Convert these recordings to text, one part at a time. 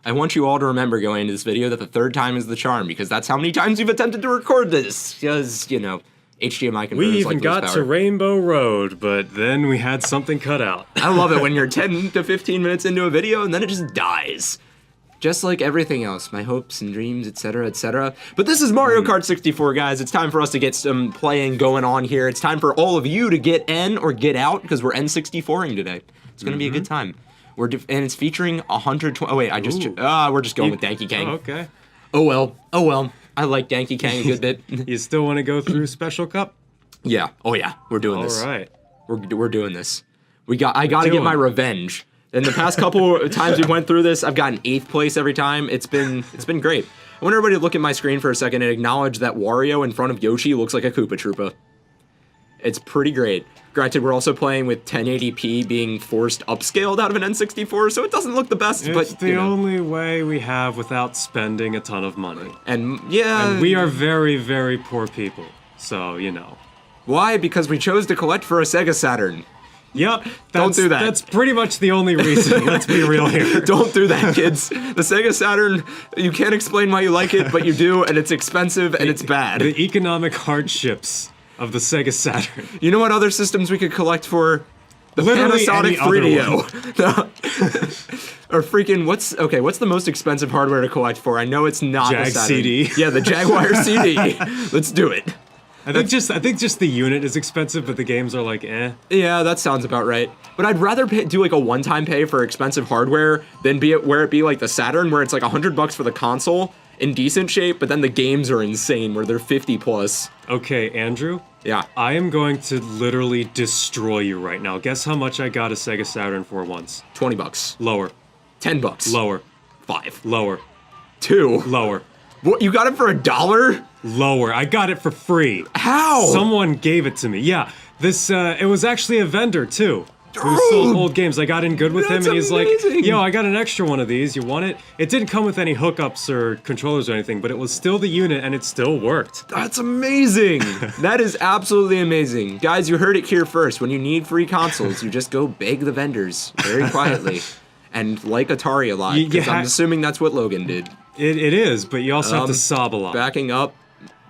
I want you all to remember going into this video that the third time is the charm, because that's how many times you've attempted to record this. Because, you know, HDMI converters We even like got to Rainbow Road, but then we had something cut out. I love it when you're 10 to 15 minutes into a video and then it just dies. Just like everything else, my hopes and dreams, etc., etc. But this is Mario Kart 64, guys. It's time for us to get some playing going on here. It's time for all of you to get in or get out, because we're N64ing today. It's gonna be a good time. And it's featuring 120. Oh wait, we're just going with Danky Kang. Oh, okay. Oh well. I like Danky Kang a good bit. You still want to go through Special Cup? Yeah. Oh yeah. We're doing this. All right. We're doing this. I gotta get my revenge. In the past couple of times we went through this, I've gotten 8th place every time. It's been great. I want everybody to look at my screen for a second and acknowledge that Wario in front of Yoshi looks like a Koopa Troopa. It's pretty great. Granted, we're also playing with 1080p being forced upscaled out of an N64, so it doesn't look the best. It's the only way we have without spending a ton of money. And yeah, and we are very, very poor people. So you know. Why? Because we chose to collect for a Sega Saturn. Yep. Don't do that. That's pretty much the only reason. Let's be real here. Don't do that, kids. The Sega Saturn, you can't explain why you like it, but you do, and it's expensive and it's bad. The economic hardships of the Sega Saturn. You know what other systems we could collect for? The Literally Panasonic 3DO. Or freaking, what's the most expensive hardware to collect for? I know it's not the Saturn. CD. Yeah, the Jaguar CD. Let's do it. I think just the unit is expensive, but the games are like, eh. Yeah, that sounds about right. But I'd rather do like a one-time pay for expensive hardware than where it be like the Saturn, where it's like $100 for the console in decent shape, but then the games are insane, where they're 50 plus. Okay, Andrew. Yeah. I am going to literally destroy you right now. Guess how much I got a Sega Saturn for once? $20. Lower. $10. Lower. 5. Lower. 2. Lower. What, you got it for $1? Lower. I got it for free. How? Someone gave it to me. Yeah. This, it was actually a vendor, too. Who sold old games. I got in good with him, and he's amazing. like, yo, I got an extra one of these. You want it? It didn't come with any hookups or controllers or anything, but it was still the unit, and it still worked. That's amazing. That is absolutely amazing. Guys, you heard it here first. When you need free consoles, you just go beg the vendors very quietly. And like Atari a lot, because I'm assuming that's what Logan did. It is, but you also have to sob a lot. Backing up,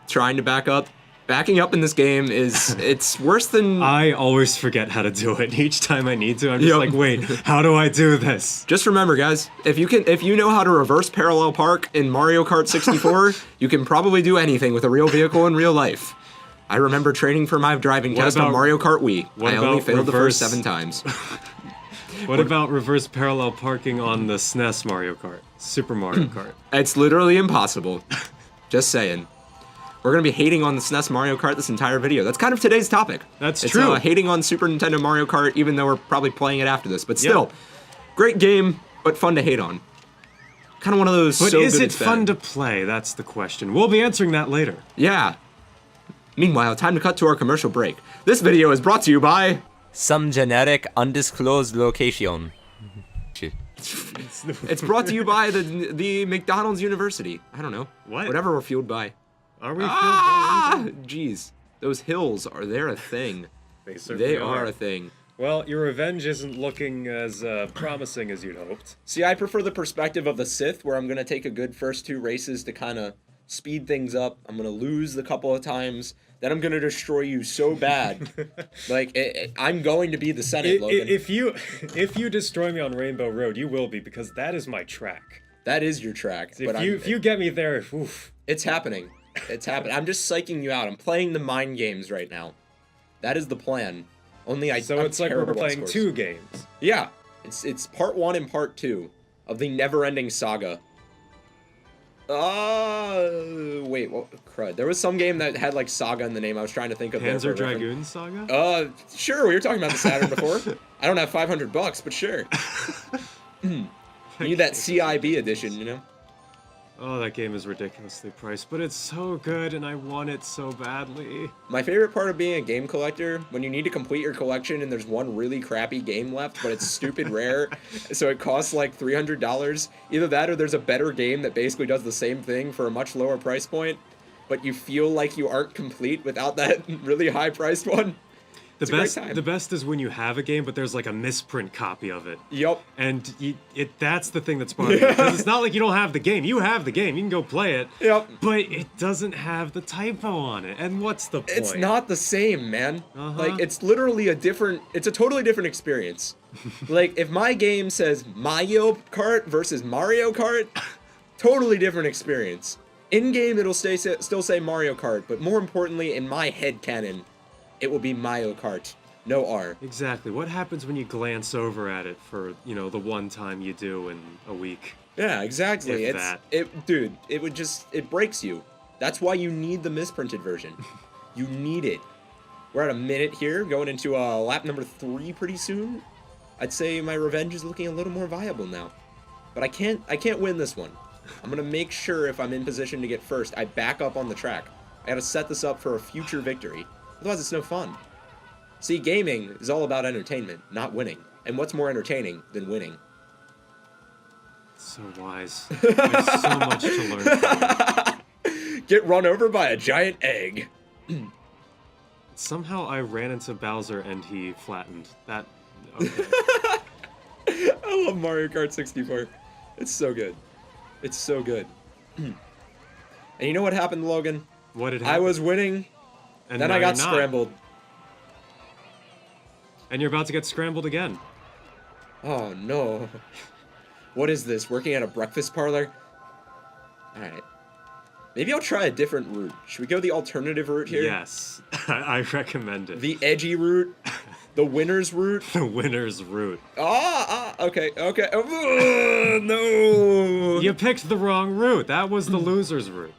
trying to back up. Backing up in this game it's worse than... I always forget how to do it. Each time I need to, I'm just like, wait, how do I do this? Just remember, guys, if you know how to reverse parallel park in Mario Kart 64, you can probably do anything with a real vehicle in real life. I remember training for my driving test on Mario Kart Wii. I only failed the first 7 times. What about reverse parallel parking on the SNES Mario Kart? Super Mario Kart. It's literally impossible. Just saying. We're going to be hating on the SNES Mario Kart this entire video. That's kind of today's topic. That's true. Hating on Super Nintendo Mario Kart, even though we're probably playing it after this. But still, great game, but fun to hate on. Kind of one of those But is it fun to play? That's the question. We'll be answering that later. Yeah. Meanwhile, time to cut to our commercial break. This video is brought to you by... some generic undisclosed location. It's brought to you by the McDonald's University. I don't know. What? Whatever we're fueled by. Are we? Jeez. Those hills, they're a thing. They are a thing. Well, your revenge isn't looking as promising as you'd hoped. See, I prefer the perspective of the Sith, where I'm going to take a good first 2 races to kind of speed things up. I'm going to lose the couple of times. Then I'm going to destroy you so bad. Like, I'm going to be the Senate, Logan. If you destroy me on Rainbow Road, you will be, because that is my track. That is your track. If you get me there, oof. It's happening. It's happening. I'm just psyching you out. I'm playing the mind games right now. That is the plan. So it's like we're playing 2 games. Yeah. It's part 1 and part 2 of the never-ending saga. Wait, what? Crud. There was some game that had like Saga in the name. I was trying to think of Panzer Dragoon Saga? Sure, we were talking about the Saturn before. I don't have $500, but sure. You need that CIB edition, you know? Oh, that game is ridiculously priced, but it's so good and I want it so badly. My favorite part of being a game collector, when you need to complete your collection and there's one really crappy game left, but it's stupid rare, so it costs like $300. Either that or there's a better game that basically does the same thing for a much lower price point, but you feel like you aren't complete without that really high priced one. The It's a great best, time. the best is when you have a game, but there's like a misprint copy of it. Yup. And that's the thing that's bothering me. Because it's not like you don't have the game. You have the game. You can go play it. Yep. But it doesn't have the typo on it. And what's the point? It's not the same, man. Like, it's literally it's a totally different experience. Like, if my game says Mario Kart versus Mario Kart, totally different experience. In-game, it'll still say Mario Kart, but more importantly, in my headcanon, it will be Mario Kart. No R. Exactly. What happens when you glance over at it for, the one time you do in a week? Yeah, exactly. If that. Dude, it breaks you. That's why you need the misprinted version. You need it. We're at a minute here, going into lap number 3 pretty soon. I'd say my revenge is looking a little more viable now. But I can't win this one. I'm gonna make sure if I'm in position to get first, I back up on the track. I gotta set this up for a future victory. Otherwise, it's no fun. See, gaming is all about entertainment, not winning. And what's more entertaining than winning? So wise. There's so much to learn from it. Get run over by a giant egg. Somehow I ran into Bowser and he flattened. That... Okay. I love Mario Kart 64. It's so good. It's so good. And you know what happened, Logan? What did I happen? was winning, And then now I got you're not. scrambled. And you're about to get scrambled again. Oh no. What is this? Working at a breakfast parlor? Alright. Maybe I'll try a different route. Should we go the alternative route here? Yes. I recommend it. The edgy route? The winner's route? The winner's route. Okay. Oh, no! You picked the wrong route. That was the loser's route.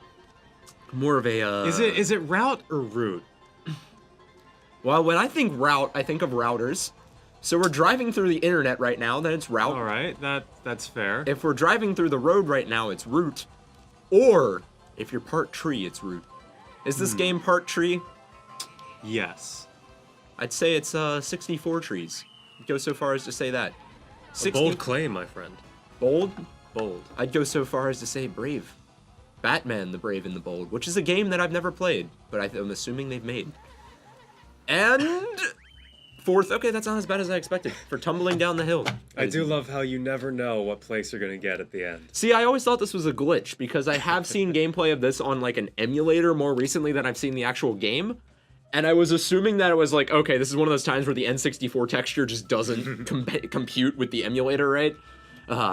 More of a, Is it route or route? Well, when I think route, I think of routers. So we're driving through the internet right now, then it's route. All right, that's fair. If we're driving through the road right now, it's route. Or, if you're part tree, it's route. Is this game part tree? Yes. I'd say it's 64 trees. I'd go so far as to say that. A bold claim, my friend. Bold? Bold. I'd go so far as to say brave. Batman, the Brave and the Bold, which is a game that I've never played, but I'm assuming they've made. And... fourth, okay, that's not as bad as I expected, for tumbling down the hill. I do love how you never know what place you're gonna get at the end. See, I always thought this was a glitch, because I have seen gameplay of this on, like, an emulator more recently than I've seen the actual game. And I was assuming that it was like, okay, this is one of those times where the N64 texture just doesn't compute with the emulator, right?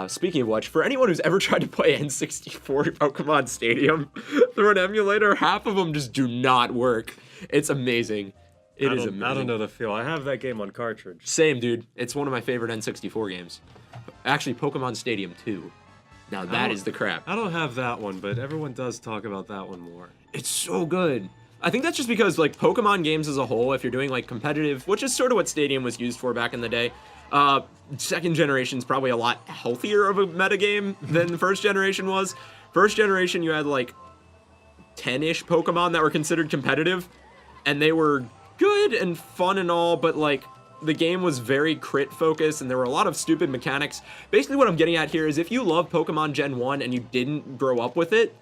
Speaking of which, for anyone who's ever tried to play N64 Pokemon Stadium through an emulator, half of them just do not work. It's amazing. It is amazing. I don't know the feel. I have that game on cartridge. Same, dude. It's one of my favorite N64 games. Actually, Pokemon Stadium 2. Now that is the crap. I don't have that one, but everyone does talk about that one more. It's so good. I think that's just because, like, Pokemon games as a whole, if you're doing, like, competitive, which is sort of what Stadium was used for back in the day, second generation's probably a lot healthier of a metagame than first generation was. First generation, you had, like, 10-ish Pokemon that were considered competitive, and they were good and fun and all, but, like, the game was very crit-focused, and there were a lot of stupid mechanics. Basically, what I'm getting at here is if you love Pokemon Gen 1 and you didn't grow up with it,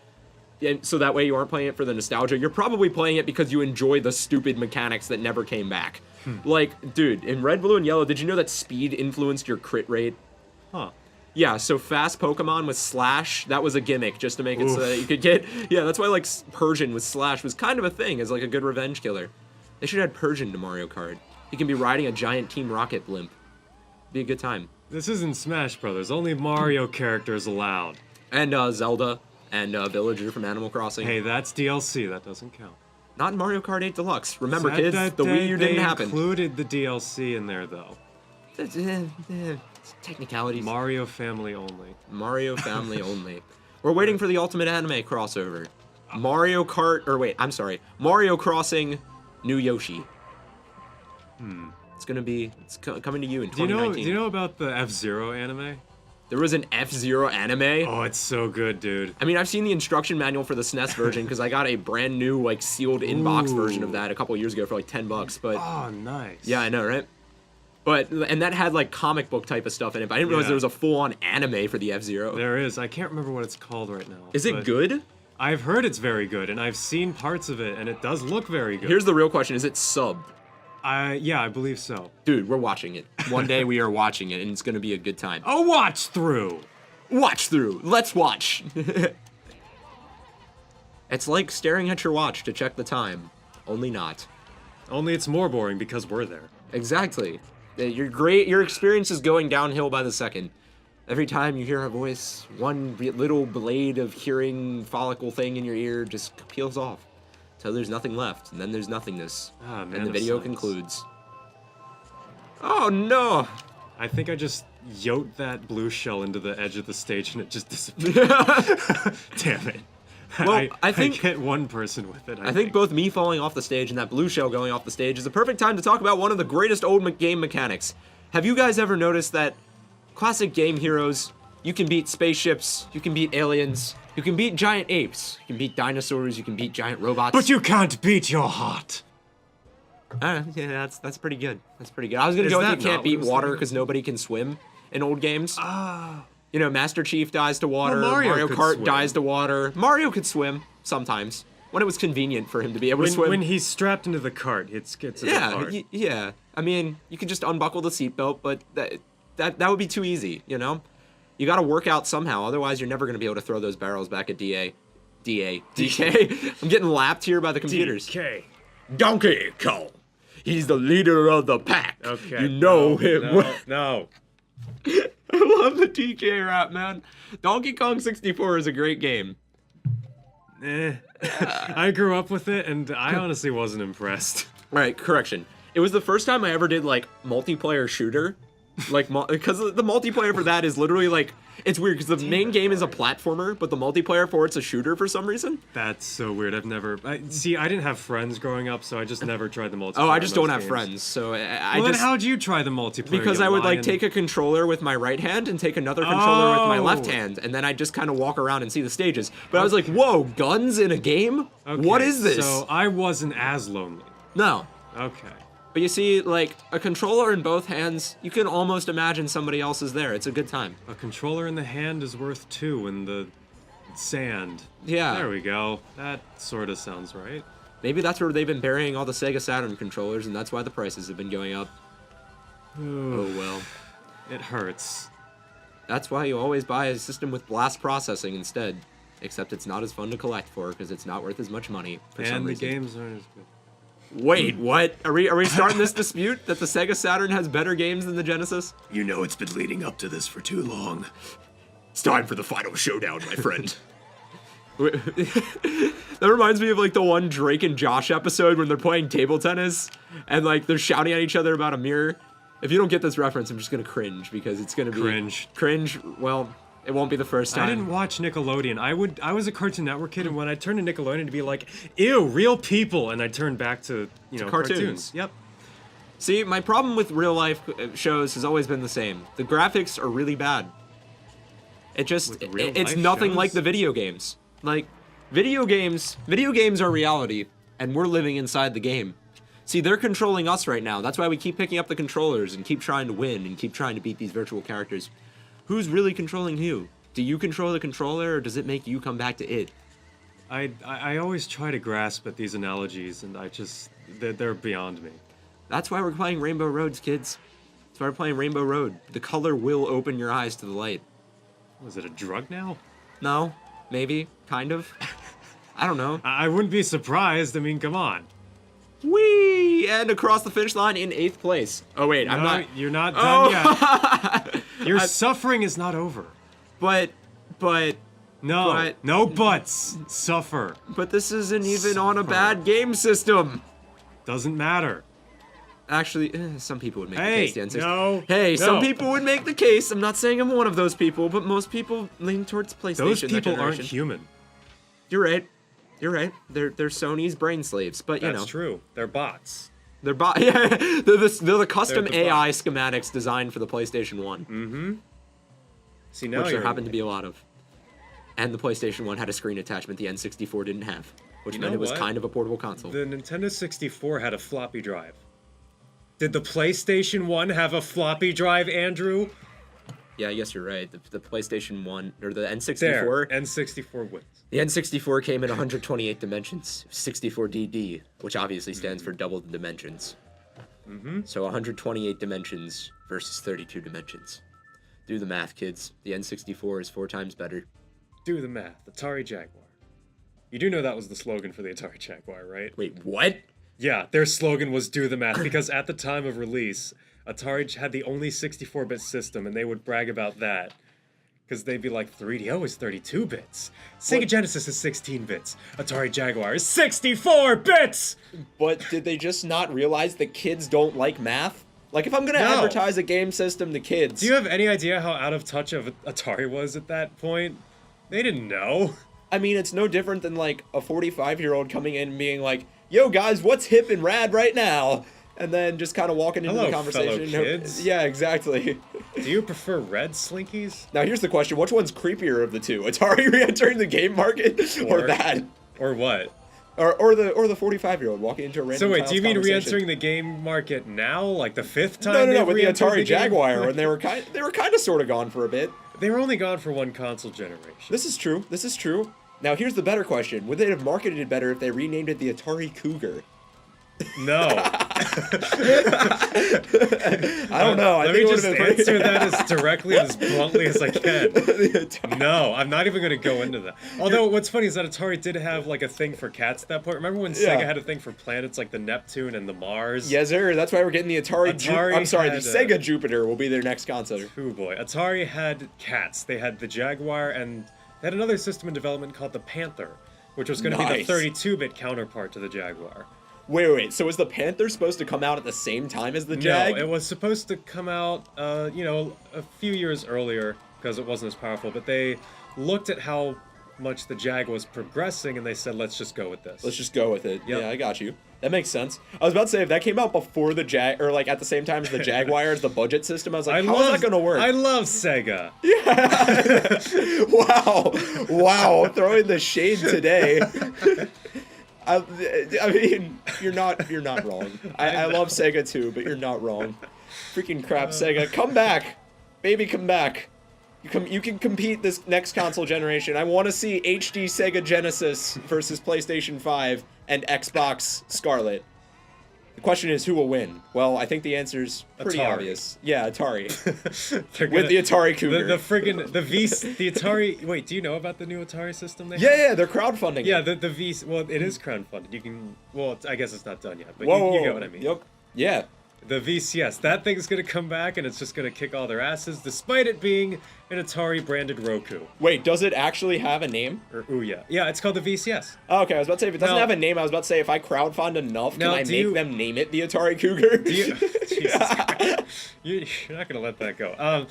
and so that way you aren't playing it for the nostalgia, you're probably playing it because you enjoy the stupid mechanics that never came back. Like, dude, in Red, Blue, and Yellow, did you know that speed influenced your crit rate? Huh. Yeah, so fast Pokemon with Slash, that was a gimmick just to make it so that you could get... Yeah, that's why, like, Persian with Slash was kind of a thing as, like, a good revenge killer. They should add Persian to Mario Kart. He can be riding a giant Team Rocket blimp. Be a good time. This isn't Smash Brothers. Only Mario characters allowed. And Zelda and Villager from Animal Crossing. Hey, that's DLC. That doesn't count. Not in Mario Kart 8 Deluxe. Remember, kids, the Wii U didn't happen. They included the DLC in there, though. Technicalities. Mario Family only. Mario Family only. We're waiting for the Ultimate Anime crossover. Mario Kart, or wait, I'm sorry. Mario Crossing New Yoshi. It's gonna be, coming to you in 2019. Do you know about the F-Zero anime? There was an F-Zero anime? Oh, it's so good, dude. I mean, I've seen the instruction manual for the SNES version because I got a brand new, like, sealed in-box version of that a couple years ago for like $10, but... Oh, nice. Yeah, I know, right? But, and that had, like, comic book type of stuff in it, but I didn't realize there was a full-on anime for the F-Zero. There is. I can't remember what it's called right now. Is it good? I've heard it's very good, and I've seen parts of it, and it does look very good. Here's the real question, is it subbed? Yeah, I believe so. Dude, we're watching it. One day we are watching it, and it's gonna be a good time. A watch through. Watch through. Let's watch. It's like staring at your watch to check the time. Only not. Only it's more boring because we're there. Exactly. Your experience is going downhill by the second. Every time you hear a voice, one little blade of hearing follicle thing in your ear just peels off. Till there's nothing left, and then there's nothingness. Ah, man and the of video science. concludes. Oh no! I think I just yoked that blue shell into the edge of the stage and it just disappeared. Damn it. Well, I think hit one person with it. I think both me falling off the stage and that blue shell going off the stage is a perfect time to talk about one of the greatest old game mechanics. Have you guys ever noticed that classic game heroes, you can beat spaceships, you can beat aliens, you can beat giant apes, you can beat dinosaurs, you can beat giant robots. But you can't beat your heart. Yeah, that's pretty good. That's pretty good. I was gonna Is go with that you can't not beat what water it's because nobody can swim in old games. Ah. You know, Master Chief dies to water, Well, Mario could Kart swim. dies to water. Mario could swim sometimes when it was convenient for him to be able to swim. When he's strapped into the cart, it gets a bit hard. Yeah. I mean, you could just unbuckle the seatbelt, but that would be too easy, you know? You gotta work out somehow, otherwise you're never gonna be able to throw those barrels back at DK. I'm getting lapped here by the computers. DK. Donkey Kong. He's the leader of the pack. Okay. You know him. No. I love the DK rap, man. Donkey Kong 64 is a great game. I grew up with it, and I honestly wasn't impressed. All right, correction. It was the first time I ever did like multiplayer shooter, like because the multiplayer for that is literally like it's weird because the main game is a platformer, but the multiplayer for it's a shooter for some reason. That's so weird. I didn't have friends growing up, so I just never tried the multiplayer. Oh, I just in don't those have games. friends, so I Well, then just how'd you try the multiplayer? because you I would like lion? take a controller with my right hand and take another controller with my left Oh. hand, and then I just kind of walk around and see the stages. But I was like, whoa, guns in a game? What Okay, is this? So I wasn't as lonely. No. Okay. But you see, like, a controller in both hands, you can almost imagine somebody else is there. It's a good time. A controller in the hand is worth 2 in the sand. Yeah. There we go. That sort of sounds right. Maybe that's where they've been burying all the Sega Saturn controllers, and that's why the prices have been going up. Oh, well. It hurts. That's why you always buy a system with blast processing instead. Except it's not as fun to collect for, because it's not worth as much money for some And the reason. games aren't as good. Wait, what? Are we starting this dispute that the Sega Saturn has better games than the Genesis? You know it's been leading up to this for too long. It's time for the final showdown, my friend. That reminds me of like the one Drake and Josh episode when they're playing table tennis and like they're shouting at each other about a mirror. If you don't get this reference, I'm just gonna cringe because it's gonna be cringe. Well, it won't be the first time. I didn't watch Nickelodeon. I was a Cartoon Network kid, and when I turned to Nickelodeon to be like, ew, real people, and I turned back to cartoons. Yep. See, my problem with real life shows has always been the same. The graphics are really bad. It just With real it's life nothing shows? like the video games. Like video games are reality and we're living inside the game. See, they're controlling us right now. That's why we keep picking up the controllers and keep trying to win and keep trying to beat these virtual characters. Who's really controlling who? Do you control the controller or does it make you come back to it? I always try to grasp at these analogies, and they're beyond me. That's why we're playing Rainbow Roads, kids. That's why we're playing Rainbow Road. The color will open your eyes to the light. Was it a drug now? No, maybe, kind of. I don't know. I wouldn't be surprised. I mean, come on. Whee! And across the finish line in 8th place. Oh wait, I'm No, not. You're not done yet. Your suffering is not over. But No, But- no buts. Suffer. this isn't even on a bad game system. Doesn't matter. Actually, some people would make Hey, the case. The N64. no, Hey, some no. people would make the case. I'm not saying I'm one of those people, but most people lean towards PlayStation. Those that people aren't generation. human. You're right. You're right. They're Sony's brain slaves, but you know. That's true. They're bots. They're they're the custom They're the AI schematics designed for the PlayStation 1, See, now which you're there happened to be a lot of. And the PlayStation 1 had a screen attachment the N64 didn't have, which You meant know it was what? kind of a portable console. The Nintendo 64 had a floppy drive. Did the PlayStation 1 have a floppy drive, Andrew? Yeah, I guess you're right. The PlayStation 1 or the There, N64. N64 wins. The N64 came in 128 dimensions, 64DD, which obviously stands for double the dimensions. So 128 dimensions versus 32 dimensions. Do the math, kids. The N64 is 4 times better. Do the math. Atari Jaguar. You do know that was the slogan for the Atari Jaguar, right? Wait, what? Yeah, their slogan was do the math because at the time of release, Atari had the only 64-bit system and they would brag about that. Because they'd be like, 3DO is 32 bits. Sega Genesis is 16 bits. Atari Jaguar is 64 bits! But did they just not realize that kids don't like math? Like, if I'm gonna advertise a game system to kids... Do you have any idea how out of touch of Atari was at that point? They didn't know. I mean, it's no different than, like, a 45-year-old coming in and being like, yo, guys, what's hip and rad right now? And then just kind of walking into the conversation. Fellow kids. Yeah, exactly. Do you prefer red Slinkies? Now, here's the question. Which one's creepier of the two? Atari re-entering the game market or that? Or what? Or the 45-year-old walking into a random So wait, do you mean conversation. re-entering the game market now? Like the 5th time? No, with the re-entered Atari Jaguar, game? when they were kind of sort of gone for a bit. They were only gone for one console generation. This is true. This is true. Now, here's the better question. Would they have marketed it better if they renamed it the Atari Cougar? No. I don't know. Let me just answer that as directly and as bluntly as I can. No, I'm not even going to go into that. Although, what's funny is that Atari did have like a thing for cats at that point. Remember when Sega had a thing for planets like the Neptune and the Mars? Yes, sir. That's why we're getting the Atari I'm sorry, the Sega Jupiter will be their next console. Oh boy. Atari had cats. They had the Jaguar and they had another system in development called the Panther, which was going to be the 32-bit counterpart to the Jaguar. Wait. So was the Panther supposed to come out at the same time as the Jag? No, it was supposed to come out, a few years earlier because it wasn't as powerful. But they looked at how much the Jag was progressing and they said, let's just go with this. Let's just go with it. Yep. Yeah, I got you. That makes sense. I was about to say, if that came out before the Jag, or like at the same time as the Jaguar, as the budget system, I was like, how is that going to work? I love Sega. Yeah. Wow. Throwing the shade today. I mean, you're not wrong. I love Sega too, but you're not wrong. Freaking crap, Sega. Come back. Baby, come back. You can compete this next console generation. I want to see HD Sega Genesis versus PlayStation 5 and Xbox Scarlet. The question is, who will win? Well, I think the answer's pretty obvious. Yeah, Atari. With the Atari Cougar. The Atari... Wait, do you know about the new Atari system they have? Yeah, they're crowdfunding. Yeah, the well, it is crowdfunded. You can... Well, I guess it's not done yet, but Whoa, you get what I mean. Yep. Yeah. The VCS. That thing's gonna come back, and it's just gonna kick all their asses, despite it being an Atari-branded Roku. Wait, does it actually have a name? Or Ouya. Yeah, it's called the VCS. Oh, okay, I was about to say, if it doesn't have a name, I was about to say, if I crowdfund enough, can I make them name it the Atari Cougar? Jesus Christ. You're not gonna let that go.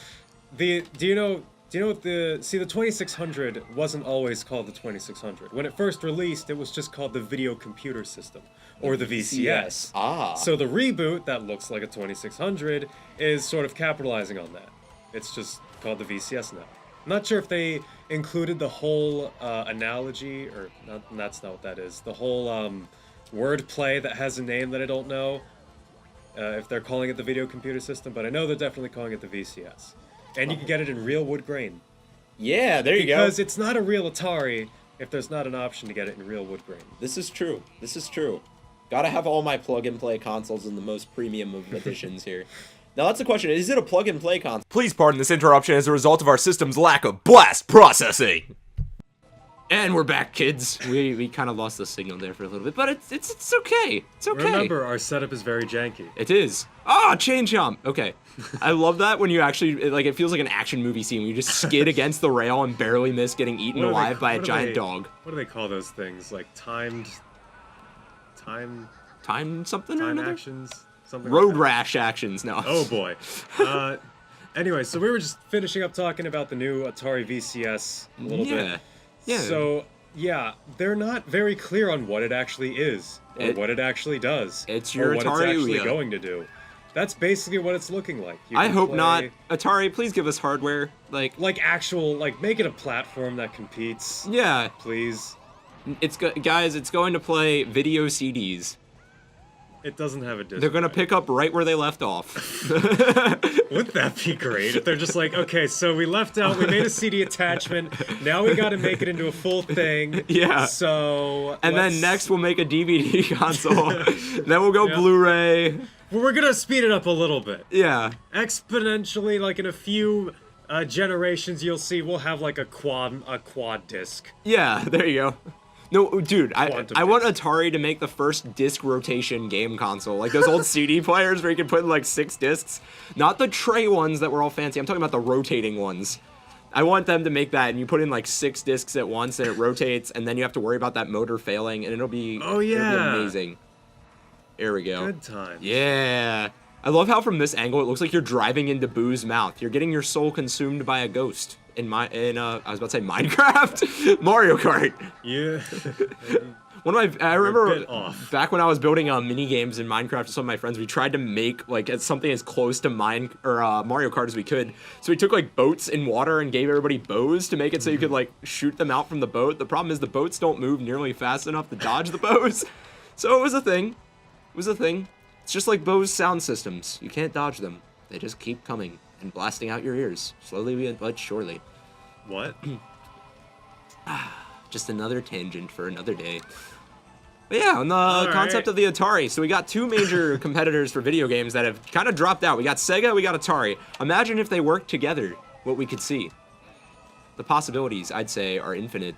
Do you know what the 2600 wasn't always called the 2600. When it first released, it was just called the Video Computer System, or the VCS. Ah. So the reboot that looks like a 2600 is sort of capitalizing on that. It's just called the VCS now. I'm not sure if they included the whole analogy, or that's not what that is. The whole wordplay that has a name that I don't know. If they're calling it the Video Computer System, but I know they're definitely calling it the VCS. And you can get it in real wood grain. Yeah, there you go. Because it's not a real Atari if there's not an option to get it in real wood grain. This is true. Gotta have all my plug-and-play consoles in the most premium of editions here. Now that's the question, is it a plug-and-play console? Please pardon this interruption as a result of our system's lack of blast processing. And we're back, kids. We kind of lost the signal there for a little bit, but it's okay. It's okay. Remember, our setup is very janky. It is. Ah, chain jump. Okay. I love that when you actually, like, it feels like an action movie scene where you just skid against the rail and barely miss getting eaten alive by a giant dog. What do they call those things? Like time something or another? actions? Something Road like that. rash actions, no. Oh boy. Anyway, so we were just finishing up talking about the new Atari VCS a little bit. Yeah. So, yeah, they're not very clear on what it actually is, or what it actually does, it's your or what Atari it's actually Ouya. going to do. That's basically what it's looking like. You I can hope play, not. Atari, please give us hardware. Like actual, make it a platform that competes. Yeah. Please. Guys, it's going to play video CDs. It doesn't have a disc. They're gonna pick up right where they left off. Wouldn't that be great if they're just like, okay, so we left out, we made a CD attachment, now we gotta make it into a full thing. Yeah. So. And then next we'll make a DVD console. Then we'll go Blu-ray. Well, we're gonna speed it up a little bit. Yeah. Exponentially, like in a few generations, you'll see we'll have like a quad disc. Yeah, there you go. No, dude, I want disc. Atari to make the first disc rotation game console. Like those old CD players where you can put in like 6 discs. Not the tray ones that were all fancy. I'm talking about the rotating ones. I want them to make that, and you put in like 6 discs at once, and it rotates, and then you have to worry about that motor failing, and it'll be it'll be amazing. There we go. Good times. Yeah. I love how from this angle it looks like you're driving into Boo's mouth. You're getting your soul consumed by a ghost. I was about to say Minecraft? Mario Kart. Yeah. I remember bit off. back when I was building mini games in Minecraft with some of my friends, we tried to make like something as close to Mario Kart as we could. So we took like boats in water and gave everybody bows to make it so you could like shoot them out from the boat. The problem is the boats don't move nearly fast enough to dodge the bows. So it was a thing. It's just like Bose sound systems. You can't dodge them. They just keep coming and blasting out your ears, slowly but surely. What? Just another tangent for another day. But yeah, on the concept of the Atari, so we got 2 major competitors for video games that have kind of dropped out. We got Sega, we got Atari. Imagine if they worked together, what we could see. The possibilities, I'd say, are infinite.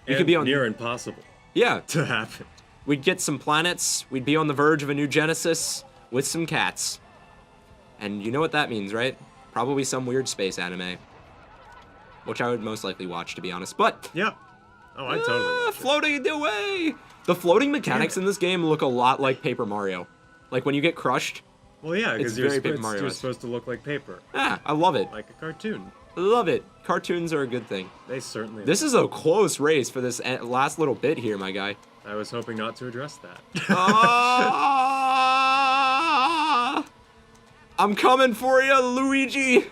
We could be on near impossible. Yeah. To happen. We'd get some planets, we'd be on the verge of a new Genesis with some cats. And you know what that means, right? Probably some weird space anime. Which I would most likely watch, to be honest. But Yeah. Oh, I totally watch it. floating away! The floating mechanics in this game look a lot like Paper Mario. Like when you get crushed. Well, yeah, It's because very Paper Mario-esque. you're supposed to look like paper, I love it. like a cartoon. I love it. Cartoons are a good thing. They certainly. This is a close race for this last little bit here, my guy. I was hoping not to address that. I'm coming for you, Luigi!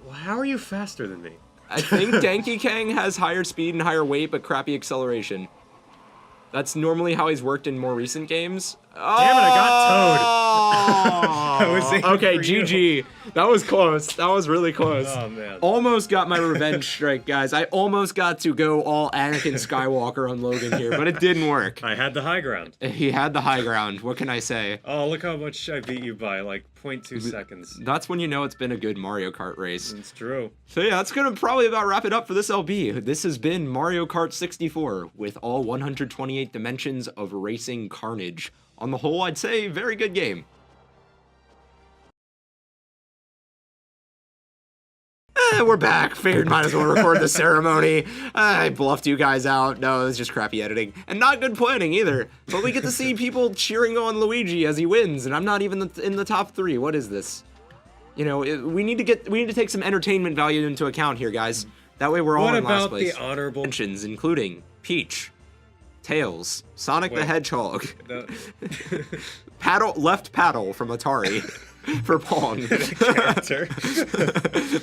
Well, how are you faster than me? I think Donkey Kong has higher speed and higher weight, but crappy acceleration. That's normally how he's worked in more recent games. Damn it, I got Toad. I was aiming Okay, for you. GG. That was close. That was really close. Oh, man. Almost got my revenge strike, guys. I almost got to go all Anakin Skywalker on Logan here, but it didn't work. I had the high ground. He had the high ground. What can I say? Oh, look how much I beat you by, like 0.2 seconds. That's when you know it's been a good Mario Kart race. It's true. So yeah, that's gonna probably about wrap it up for this LB. This has been Mario Kart 64 with all 128 dimensions of racing carnage. On the whole, I'd say very good game. We're back. Figured might as well record the ceremony. I bluffed you guys out. No, it was just crappy editing. And not good planning either. But we get to see people cheering on Luigi as he wins, and I'm not even in the top 3. What is this? You know, we need to take some entertainment value into account here, guys. That way we're all What in last about place. the honorable... Mentions including Peach, Tails, Sonic the Wait. Hedgehog, The left paddle from Atari for Pong, character.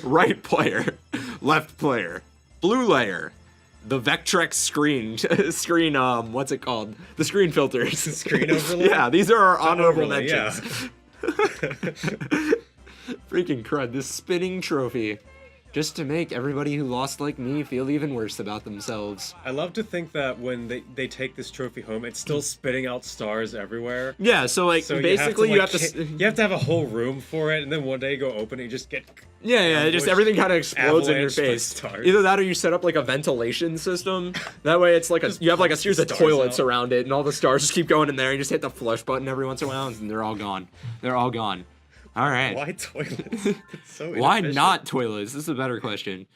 right player, left player, blue layer, the Vectrex screen, what's it called? The screen filters. Screen overlay? Yeah, these are our honorable overlay, yeah. mentions. Freaking crud, this spinning trophy. Just to make everybody who lost like me feel even worse about themselves. I love to think that when they take this trophy home, it's still spitting out stars everywhere. Yeah, so like So basically you have to you have to have a whole room for it, and then one day you go open it, you just get yeah, just everything kind of explodes in your avalanche by face. stars. Either that or you set up like a ventilation system. That way it's like you have like a pops series the of stars toilets out. around it, and all the stars just keep going in there. You just hit the flush button every once in a while, and they're all gone. They're all gone. All right. why toilets? It's so Why inefficient. not toilets? This is a better question.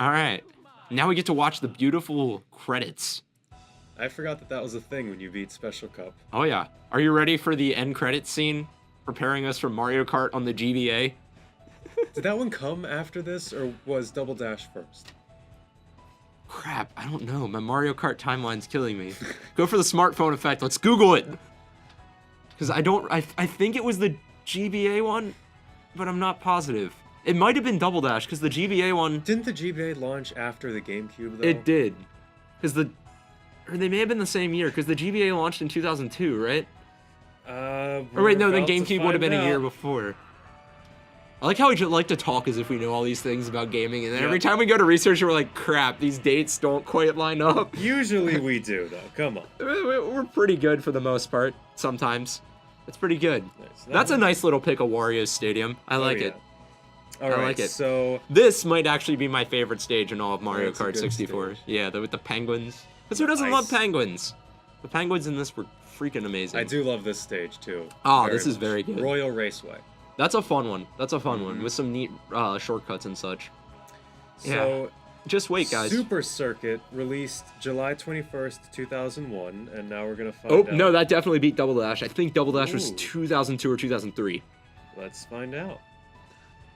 All right. Now we get to watch the beautiful credits. I forgot that was a thing when you beat Special Cup. Oh yeah. Are you ready for the end credits scene? Preparing us for Mario Kart on the GBA? Did that one come after this, or was Double Dash first? Crap, I don't know. My Mario Kart timeline's killing me. Go for the smartphone effect. Let's Google it. Because I think it was the GBA one, but I'm not positive. It might have been Double Dash, because the GBA one... Didn't the GBA launch after the GameCube, though? It did. Because or they may have been the same year, because the GBA launched in 2002, right? Or wait, no, then we're about to GameCube would have been find a year out. before. I like how we just like to talk as if we know all these things about gaming, and then Yep. every time we go to research, we're like, crap, these dates don't quite line up. Usually we do, though. Come on. We're pretty good for the most part, sometimes. It's pretty good. Nice. That's a nice little pick of Wario's Stadium. I like it. All right, like it. so This might actually be my favorite stage in all of Mario It's a Kart good 64. stage. Yeah, with the penguins. Because who doesn't love Nice. penguins? The penguins in this were freaking amazing. I do love this stage, too. Oh, this is very good. Royal Raceway. That's a fun one. That's a fun Mm-hmm. one with some neat shortcuts and such. So, Just wait, guys. Super Circuit released July 21st, 2001, and now we're going to find Oh, out. no, that definitely beat Double Dash. I think Double Dash was Ooh. 2002 or 2003. Let's find out.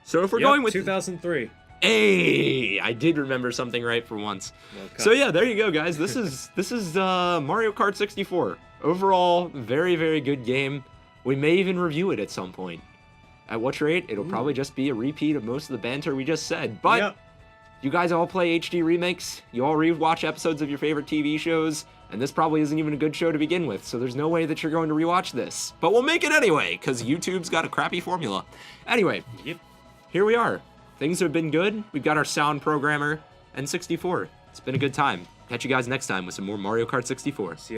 So if we're Yep, going with 2003. Hey, I did remember something right for once. Okay. So yeah, there you go, guys. This is Mario Kart 64. Overall, very, very good game. We may even review it at some point. At what rate? It'll probably just be a repeat of most of the banter we just said. But Yep. you guys all play HD remakes. You all rewatch episodes of your favorite TV shows. And this probably isn't even a good show to begin with, so there's no way that you're going to rewatch this. But we'll make it anyway, because YouTube's got a crappy formula. Anyway, Yep. here we are. Things have been good. We've got our sound programmer and 64. It's been a good time. Catch you guys next time with some more Mario Kart 64.